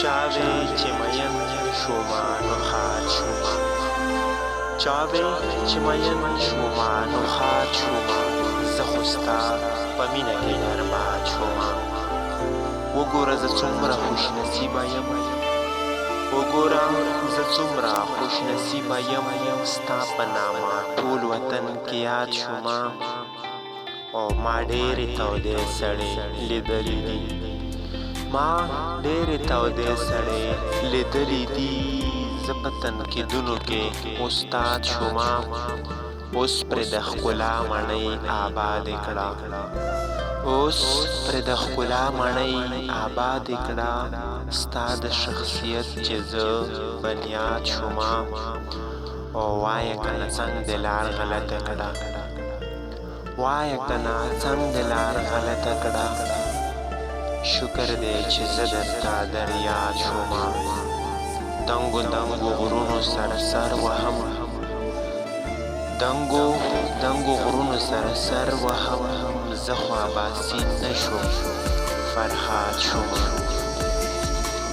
چاوی چې مین شوما نو خات شوما چاوی چې مین شوما نو خات شوما زه خو ستا په مینه کې برباد شوما وګوره زه څومره خوش نصیبه یم وګوره زه څومره خوش نصیبه یم ستا په نامه ټول وطن کې یاد شوما او ما ډېرې تودې سړې لیدلې دي ما ډېرې تودې سړې لیدلې دي زه په تنقیدونو کې استاد شوما اوس پرې د ښکلا مڼۍ آبادې کړه اوس پرې د ښکلا مڼۍ آبادې کړه ستا د شخصیت چې زه بنیاد شوما او وایه که نه څنګ دې لار غلطه کړه وایه که نه څنګ دې لار غلطه کړه شکر دی چې زه درته در یاد شوما دنګو دنګو غرونو سره سر وهم دنګو دنګو غرونو سره سر وهم زه خو اباسین نه شوم فرهاد شوما